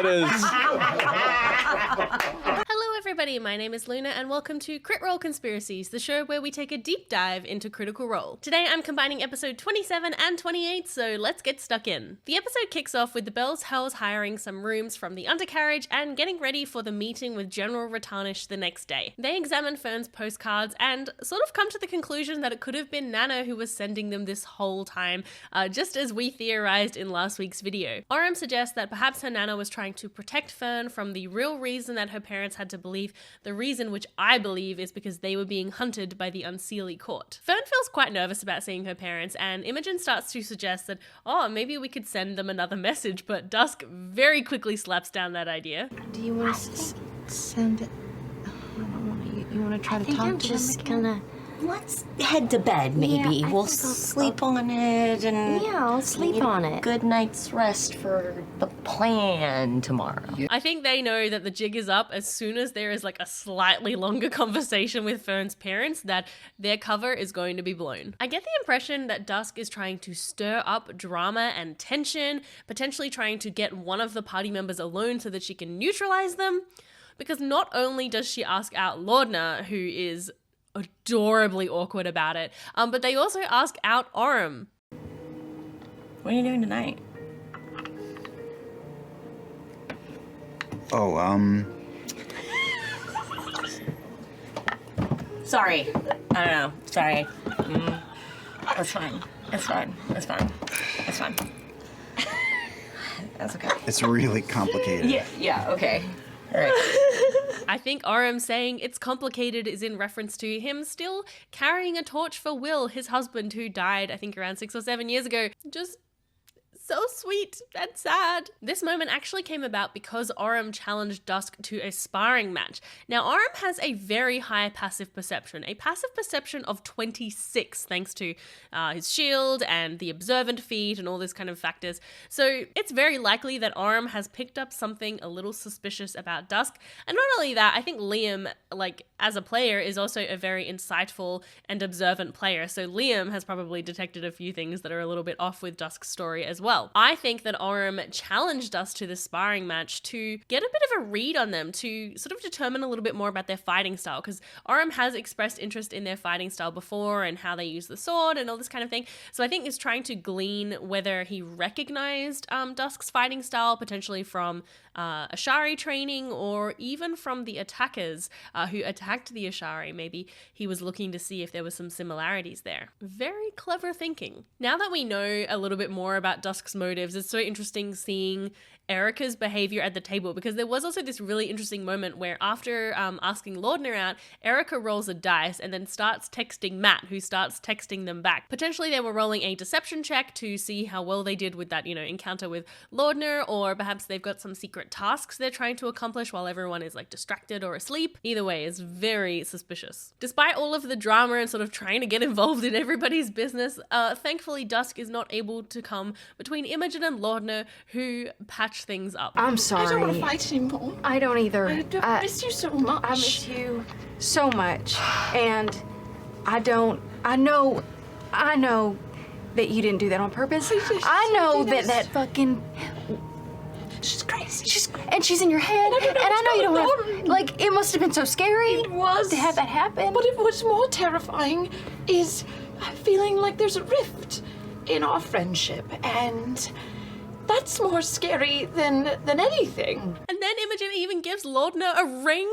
is. Hello everybody, my name is Luna and welcome to Crit Role Conspiracies, the show where we take a deep dive into Critical Role. Today I'm combining episode 27 and 28, so let's get stuck in. The episode kicks off with the Bells Hells hiring some rooms from the undercarriage and getting ready for the meeting with General Ratanish the next day. They examine Fern's postcards and sort of come to the conclusion that it could have been Nana who was sending them this whole time, just as we theorized in last week's video. Orem suggests that perhaps her Nana was trying to protect Fern from the real reason that her parents had to believe, the reason which I believe is because they were being hunted by the Unseelie court. Fern feels quite nervous about seeing her parents, and Imogen starts to suggest that, oh, maybe we could send them another message, but Dusk very quickly slaps down that idea. Do you want to send it? You want to try to talk to this again? Let's head to bed, maybe. Yeah, we'll sleep on it and... Yeah, I'll sleep on it. Good night's rest for the plan tomorrow. Yeah. I think they know that the jig is up as soon as there is like a slightly longer conversation with Fern's parents that their cover is going to be blown. I get the impression that Dusk is trying to stir up drama and tension, potentially trying to get one of the party members alone so that she can neutralize them. Because not only does she ask out Laudna, who is adorably awkward about it, but they also ask out Orem. What are you doing tonight? Oh, Sorry. I don't know. Sorry. It's fine. It's fine. It's fine. It's fine. That's okay. it's really complicated. Yeah, okay. All right. I think Orem saying it's complicated is in reference to him still carrying a torch for Will, his husband, who died, I think, around 6 or 7 years ago. Just so sweet and sad. This moment actually came about because Orem challenged Dusk to a sparring match. Now, Orem has a very high passive perception, a passive perception of 26, thanks to his shield and the observant feat and all these kind of factors. So it's very likely that Orem has picked up something a little suspicious about Dusk. And not only that, I think Liam, like, as a player, is also a very insightful and observant player. So Liam has probably detected a few things that are a little bit off with Dusk's story as well. I think that Orem challenged us to the sparring match to get a bit of a read on them, to sort of determine a little bit more about their fighting style, because Orem has expressed interest in their fighting style before and how they use the sword and all this kind of thing. So I think he's trying to glean whether he recognized Dusk's fighting style, potentially from Ashari training or even from the attackers who attacked the Ashari. Maybe he was looking to see if there were some similarities there. Very clever thinking. Now that we know a little bit more about Dusk's motives, it's so interesting seeing Erica's behavior at the table, because there was also this really interesting moment where after asking Laudna out, Erica rolls a dice and then starts texting Matt, who starts texting them back. Potentially they were rolling a deception check to see how well they did with that, encounter with Laudna, or perhaps they've got some secret tasks they're trying to accomplish while everyone is like distracted or asleep. Either way, it's very suspicious. Despite all of the drama and sort of trying to get involved in everybody's business, thankfully Dusk is not able to come between Imogen and Laudna, who patch things up. I'm sorry. I don't want to fight anymore. I don't either. I miss you so much. I miss you so much. And I know that you didn't do that on purpose. I know that fucking... She's crazy. She's in your head. And I know you don't have... Like, it must have been so scary. It was. To have that happen. But what's more terrifying is feeling like there's a rift in our friendship, and that's more scary than anything. And then Imogen even gives Laudna a ring.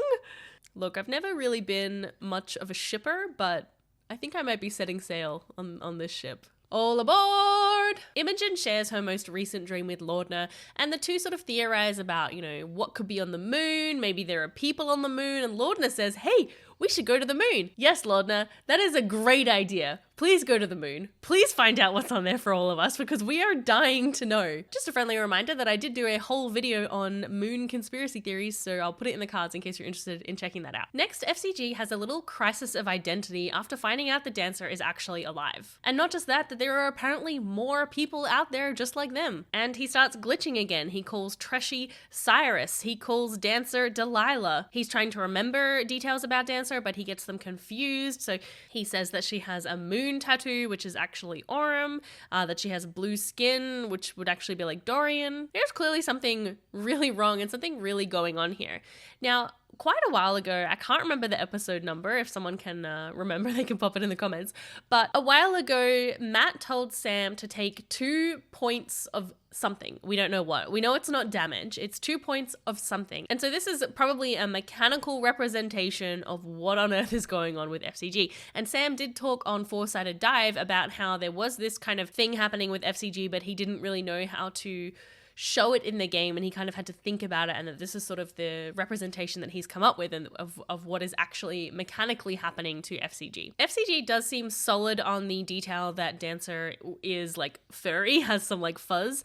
Look, I've never really been much of a shipper, but I think I might be setting sail on this ship. All aboard! Imogen shares her most recent dream with Laudna, and the two sort of theorize about, what could be on the moon. Maybe there are people on the moon, and Laudna says, hey, we should go to the moon. Yes, Laudna, that is a great idea. Please go to the moon. Please find out what's on there for all of us, because we are dying to know. Just a friendly reminder that I did do a whole video on moon conspiracy theories, so I'll put it in the cards in case you're interested in checking that out. Next, FCG has a little crisis of identity after finding out the dancer is actually alive. And not just that there are apparently more people out there just like them. And he starts glitching again. He calls Treshy Cyrus. He calls Dancer Delilah. He's trying to remember details about Dancer Dancer, but he gets them confused. So he says that she has a moon tattoo, which is actually Aurum, that she has blue skin, which would actually be like Dorian. There's clearly something really wrong and something really going on here. Now, quite a while ago, I can't remember the episode number. If someone can remember, they can pop it in the comments. But a while ago, Matt told Sam to take 2 points of something. We don't know what. We know it's not damage. It's 2 points of something. And so this is probably a mechanical representation of what on earth is going on with FCG. And Sam did talk on Four-Sided Dive about how there was this kind of thing happening with FCG, but he didn't really know how to show it in the game, and he kind of had to think about it, and that this is sort of the representation that he's come up with and of what is actually mechanically happening to FCG. FCG does seem solid on the detail that Dancer is like furry, has some like fuzz.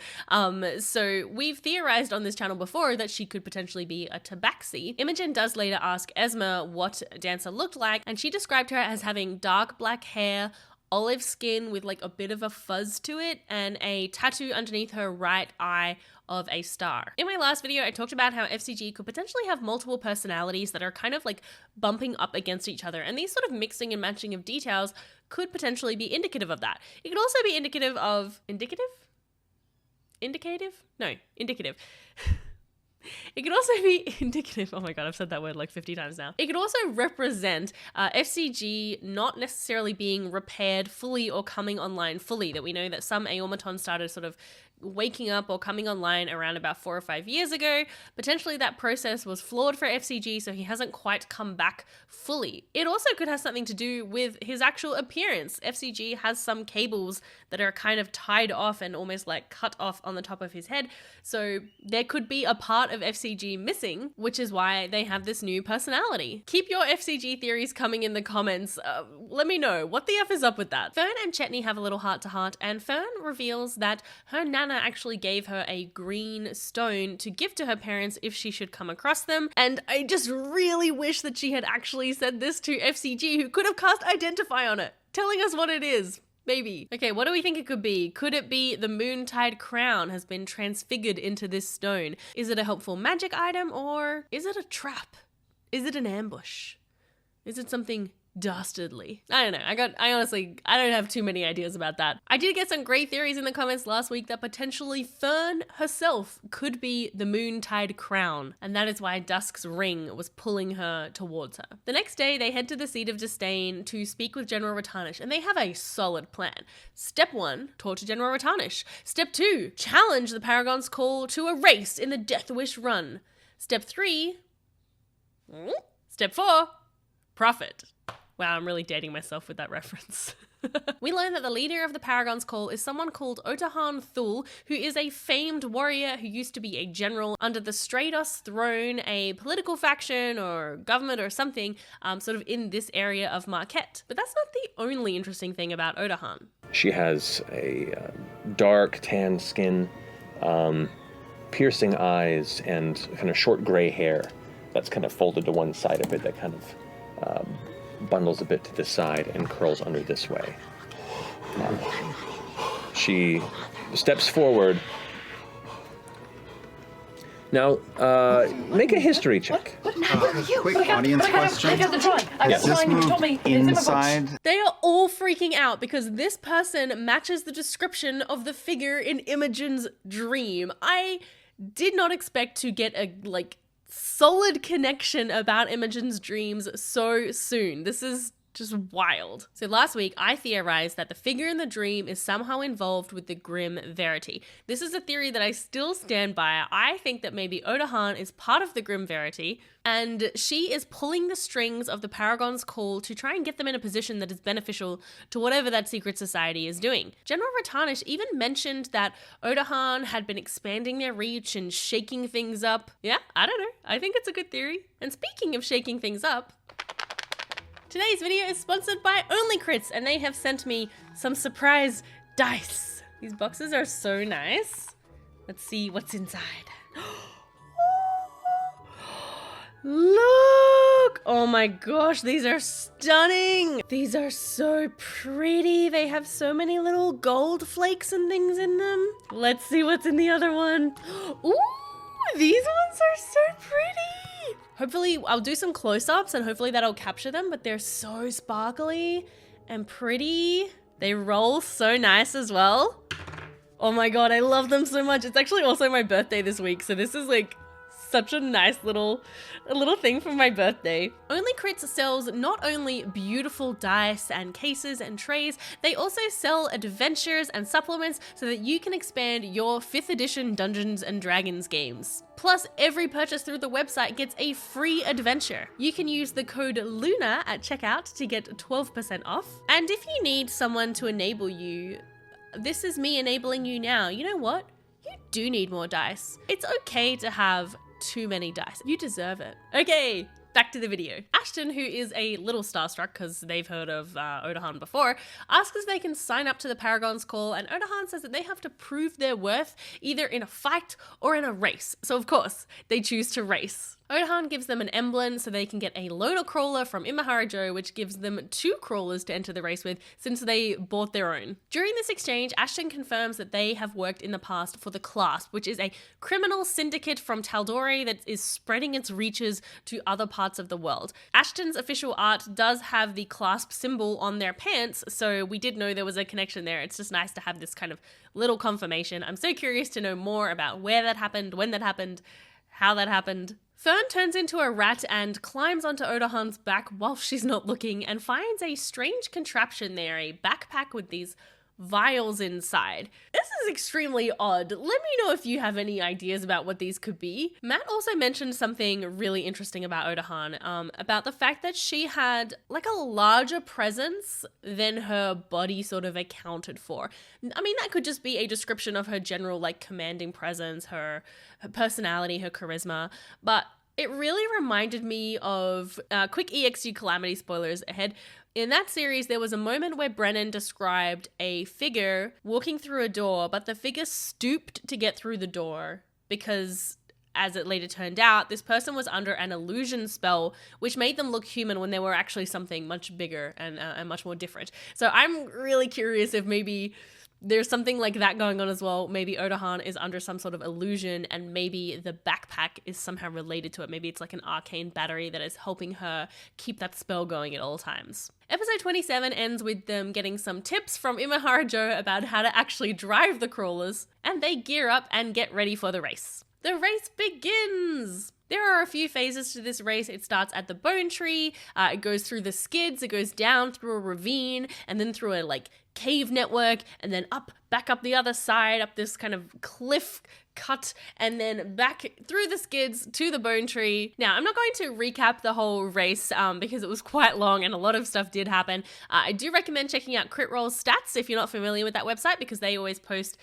So we've theorized on this channel before that she could potentially be a tabaxi. Imogen does later ask Esma what Dancer looked like, and she described her as having dark black hair, olive skin with like a bit of a fuzz to it, and a tattoo underneath her right eye of a star. In my last video, I talked about how FCG could potentially have multiple personalities that are kind of like bumping up against each other, and these sort of mixing and matching of details could potentially be indicative of that. It could also be indicative of... Indicative? It could also be indicative, oh my god, I've said that word like 50 times now. It could also represent FCG not necessarily being repaired fully or coming online fully, that we know that some Aormatons started sort of waking up or coming online around about 4 or 5 years ago. Potentially that process was flawed for FCG, so he hasn't quite come back fully. It also could have something to do with his actual appearance. FCG has some cables that are kind of tied off and almost like cut off on the top of his head, so there could be a part of FCG missing, which is why they have this new personality. Keep your FCG theories coming in the comments. Let me know, what the F is up with that? Fern and Chetney have a little heart-to-heart, and Fern reveals that her nana actually gave her a green stone to give to her parents if she should come across them, and I just really wish that she had actually said this to FCG, who could have cast Identify on it, telling us what it is. Maybe. Okay, what do we think it could be? Could it be the Moontide crown has been transfigured into this stone? Is it a helpful magic item, or is it a trap? Is it an ambush? Is it something dastardly? I don't know. I honestly don't have too many ideas about that. I did get some great theories in the comments last week that potentially Fern herself could be the Moontide crown, and that is why Dusk's ring was pulling her towards her. The next day, they head to the Seat of Disdain to speak with General Ratanish, and they have a solid plan. Step 1, talk to General Ratanish. Step 2, challenge the Paragon's call to a race in the Death Wish run. Step 3, Step 4, profit. Wow, I'm really dating myself with that reference. We learn that the leader of the Paragon's Call is someone called Otahan Thul, who is a famed warrior who used to be a general under the Stratos throne, a political faction or government or something, sort of in this area of Marquette. But that's not the only interesting thing about Otahan. She has a dark tan skin, piercing eyes, and kind of short gray hair that's kind of folded to one side of it that kind of bundles a bit to the side and curls under this way. She steps forward. Now, make a history check. Quick audience question. Is this move inside? They are all freaking out because this person matches the description of the figure in Imogen's dream. I did not expect to get a, solid connection about Imogen's dreams so soon. This is just wild. So last week, I theorized that the figure in the dream is somehow involved with the Grim Verity. This is a theory that I still stand by. I think that maybe Otahan is part of the Grim Verity, and she is pulling the strings of the Paragon's Call to try and get them in a position that is beneficial to whatever that secret society is doing. General Ratanish even mentioned that Otahan had been expanding their reach and shaking things up. Yeah, I don't know. I think it's a good theory. And speaking of shaking things up, today's video is sponsored by Only Crits, and they have sent me some surprise dice. These boxes are so nice. Let's see what's inside. Look! Oh my gosh, these are stunning! These are so pretty. They have so many little gold flakes and things in them. Let's see what's in the other one. Ooh, these ones are so pretty! Hopefully I'll do some close-ups and hopefully that'll capture them, but they're so sparkly and pretty. They roll so nice as well. Oh my god, I love them so much. It's actually also my birthday this week, so this is like such a nice little thing for my birthday. Only Crits sells not only beautiful dice and cases and trays, they also sell adventures and supplements so that you can expand your 5th edition Dungeons and Dragons games. Plus, every purchase through the website gets a free adventure. You can use the code LUNA at checkout to get 12% off. And if you need someone to enable you, this is me enabling you now. You know what? You do need more dice. It's okay to have too many dice. You deserve it. Okay, back to the video. Ashton, who is a little starstruck because they've heard of Otahan before, asks if they can sign up to the Paragon's Call, and Otahan says that they have to prove their worth either in a fight or in a race. So of course, they choose to race. Otahan gives them an emblem so they can get a loner crawler from Imahara, which gives them 2 crawlers to enter the race with since they bought their own. During this exchange, Ashton confirms that they have worked in the past for the Clasp, which is a criminal syndicate from Taldori that is spreading its reaches to other parts of the world. Ashton's official art does have the Clasp symbol on their pants, so we did know there was a connection there. It's just nice to have this kind of little confirmation. I'm so curious to know more about where that happened, when that happened, how that happened. Fern turns into a rat and climbs onto Otahan's back while she's not looking and finds a strange contraption there, a backpack with these vials inside. This is extremely odd. Let me know if you have any ideas about what these could be. Matt also mentioned something really interesting about Otahan, about the fact that she had like a larger presence than her body sort of accounted for. I mean, that could just be a description of her general like commanding presence, her personality, her charisma, but it really reminded me of quick EXU Calamity spoilers ahead. In that series, there was a moment where Brennan described a figure walking through a door, but the figure stooped to get through the door because, as it later turned out, this person was under an illusion spell, which made them look human when they were actually something much bigger and much more different. So I'm really curious if maybe there's something like that going on as well. Maybe Otahan is under some sort of illusion and maybe the backpack is somehow related to it. Maybe it's like an arcane battery that is helping her keep that spell going at all times. Episode 27 ends with them getting some tips from Imahara about how to actually drive the crawlers, and they gear up and get ready for the race. The race begins! There are a few phases to this race. It starts at the bone tree, it goes through the skids, it goes down through a ravine, and then through a like cave network, and then back up the other side, up this kind of cliff cut, and then back through the skids to the bone tree. Now, I'm not going to recap the whole race because it was quite long and a lot of stuff did happen. I do recommend checking out Crit Role's stats if you're not familiar with that website, because they always post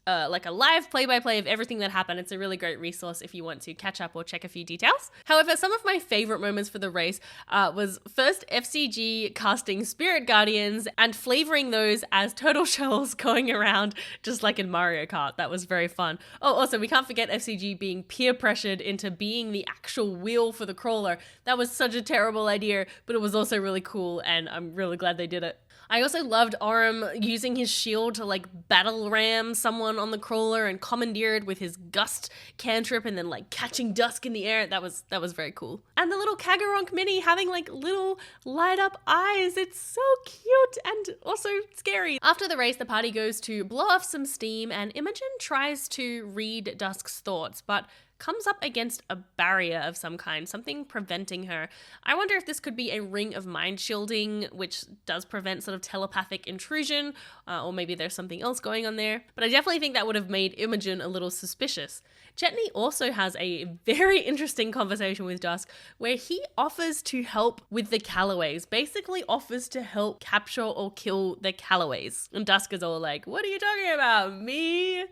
like a live play-by-play of everything that happened. It's a really great resource if you want to catch up or check a few details. However, some of my favorite moments for the race was first FCG casting Spirit Guardians and flavoring those as turtle shells going around just like in Mario Kart. That was very fun. Oh, also, we can't forget FCG being peer pressured into being the actual wheel for the crawler. That was such a terrible idea, but it was also really cool, and I'm really glad they did it. I also loved Orem using his shield to like battle ram someone on the crawler and commandeered with his gust cantrip and then like catching Dusk in the air. That was very cool. And the little Kagaronk mini having like little light up eyes. It's so cute and also scary. After the race, the party goes to blow off some steam and Imogen tries to read Dusk's thoughts, but comes up against a barrier of some kind, something preventing her. I wonder if this could be a ring of mind shielding, which does prevent sort of telepathic intrusion, or maybe there's something else going on there. But I definitely think that would have made Imogen a little suspicious. Chetney also has a very interesting conversation with Dusk where he offers to help with the Callaways, basically offers to help capture or kill the Callaways. And Dusk is all like, what are you talking about, me?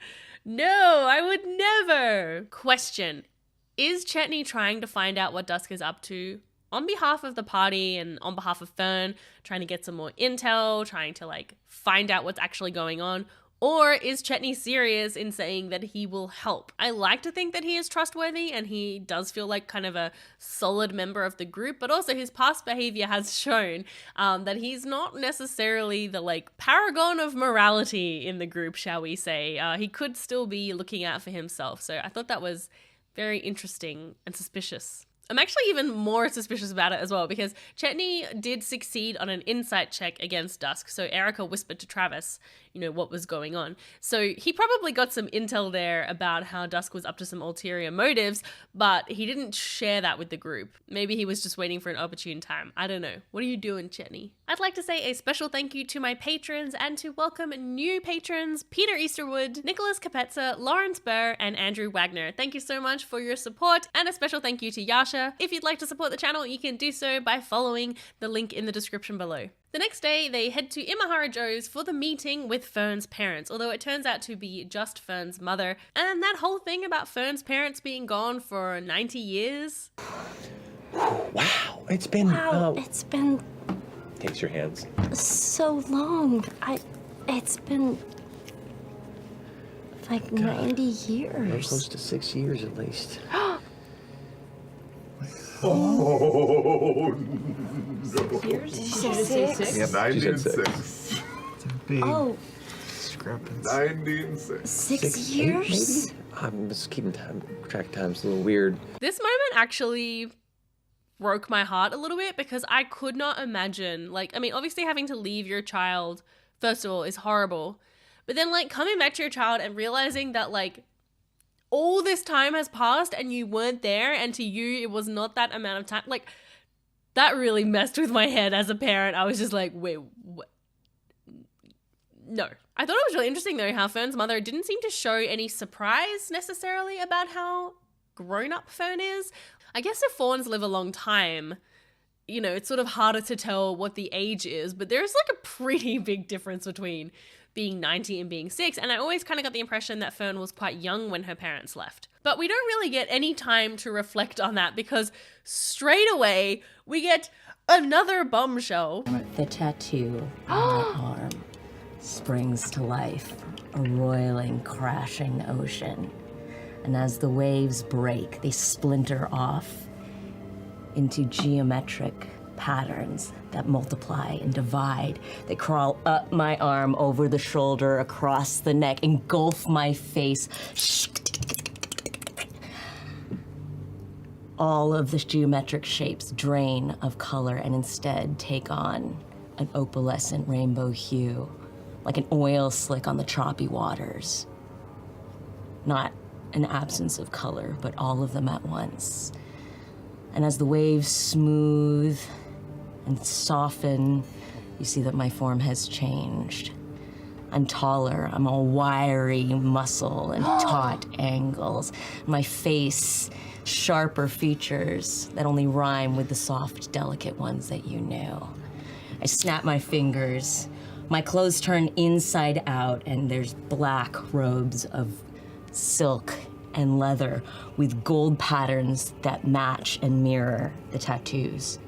No, I would never. Question, is Chetney trying to find out what Dusk is up to on behalf of the party and on behalf of Fern, trying to get some more intel, trying to like find out what's actually going on? Or is Chetney serious in saying that he will help? I like to think that he is trustworthy and he does feel like kind of a solid member of the group, but also his past behavior has shown that he's not necessarily the like paragon of morality in the group, shall we say. He could still be looking out for himself. So I thought that was very interesting and suspicious. I'm actually even more suspicious about it as well, because Chetney did succeed on an insight check against Dusk, so Erica whispered to Travis, you know, what was going on. So he probably got some intel there about how Dusk was up to some ulterior motives, but he didn't share that with the group. Maybe he was just waiting for an opportune time. I don't know. What are you doing, Chetney? I'd like to say a special thank you to my patrons and to welcome new patrons, Peter Easterwood, Nicholas Capezza, Lawrence Burr, and Andrew Wagner. Thank you so much for your support, and a special thank you to Yasha. If you'd like to support the channel, you can do so by following the link in the description below. The next day, they head to Imahara Joe's for the meeting with Fern's parents, although it turns out to be just Fern's mother. And that whole thing about Fern's parents being gone for 90 years. Wow, it's been... It's been Takes your hands. so long. It's been like 90 years. Close to 6 years at least. Oh, Years? Did you say 6? no. 90 She and said 6. It's a big discrepancy. 90 and 6. 6 years? Maybe? I'm just keeping track of time. It's a little weird. This moment actually broke my heart a little bit, because I could not imagine, like, I mean, obviously having to leave your child, first of all, is horrible. But then, like, coming back to your child and realizing that, like, all this time has passed and you weren't there, and to you it was not that amount of time. Like, that really messed with my head as a parent. I was just like, wait, what? No. I thought it was really interesting, though, how Fern's mother didn't seem to show any surprise necessarily about how grown-up Fern is. I guess if fawns live a long time, you know, it's sort of harder to tell what the age is, but there's like a pretty big difference between being 90 and being 6, and I always kind of got the impression that Fern was quite young when her parents left. But we don't really get any time to reflect on that, because straight away we get another bombshell. The tattoo on my arm springs to life, a roiling, crashing ocean. And as the waves break, they splinter off into geometric patterns that multiply and divide. They crawl up my arm, over the shoulder, across the neck, engulf my face. All of the geometric shapes drain of color and instead take on an opalescent rainbow hue, like an oil slick on the choppy waters. Not an absence of color, but all of them at once. And as the waves smooth and soften, you see that my form has changed. I'm taller, I'm all wiry muscle and taut angles. My face, sharper features that only rhyme with the soft, delicate ones that you knew. I snap my fingers. My clothes turn inside out, and there's black robes of silk and leather with gold patterns that match and mirror the tattoos.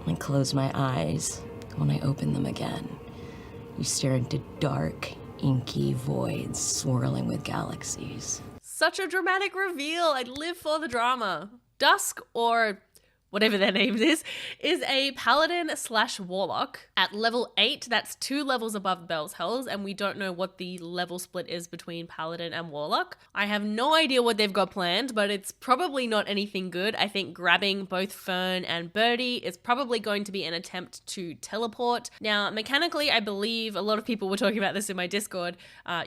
I close my eyes. When I open them again, you stare into dark, inky voids swirling with galaxies. Such a dramatic reveal. I'd live for the drama. Dusk, or whatever their name is a paladin/warlock at level 8. That's 2 levels above Bell's Hells, and we don't know what the level split is between paladin and warlock. I have no idea what they've got planned, but it's probably not anything good. I think grabbing both Fern and Birdie is probably going to be an attempt to teleport. Now, mechanically, I believe a lot of people were talking about this in my Discord.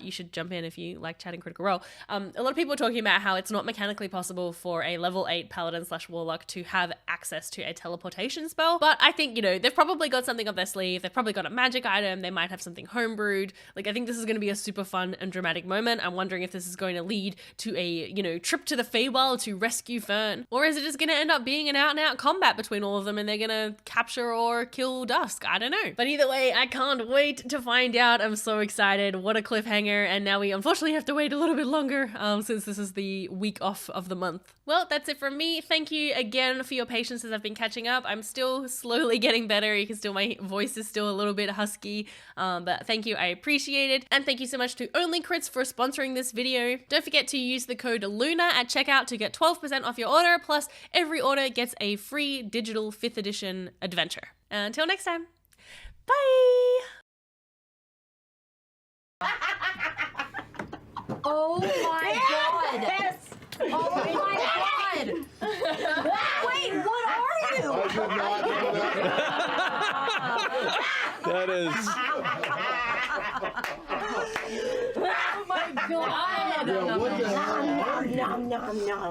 You should jump in if you like chatting Critical Role. A lot of people were talking about how it's not mechanically possible for a level 8 paladin/warlock to have access to a teleportation spell, but I think, you know, they've probably got something up their sleeve. They've probably got a magic item. They might have something homebrewed. Like, I think this is going to be a super fun and dramatic moment. I'm wondering if this is going to lead to a, you know, trip to the Feywild to rescue Fern, or is it just going to end up being an out-and-out combat between all of them and they're going to capture or kill Dusk? I don't know. But either way, I can't wait to find out. I'm so excited. What a cliffhanger. And now we unfortunately have to wait a little bit longer since this is the week off of the month. Well, that's it from me. Thank you again for your patience as I've been catching up. I'm still slowly getting better. You can still, my voice is still a little bit husky, but thank you. I appreciate it. And thank you so much to Only Crits for sponsoring this video. Don't forget to use the code LUNA at checkout to get 12% off your order, plus every order gets a free digital 5th edition adventure. Until next time, bye! Oh my god! Oh my nom nom nom.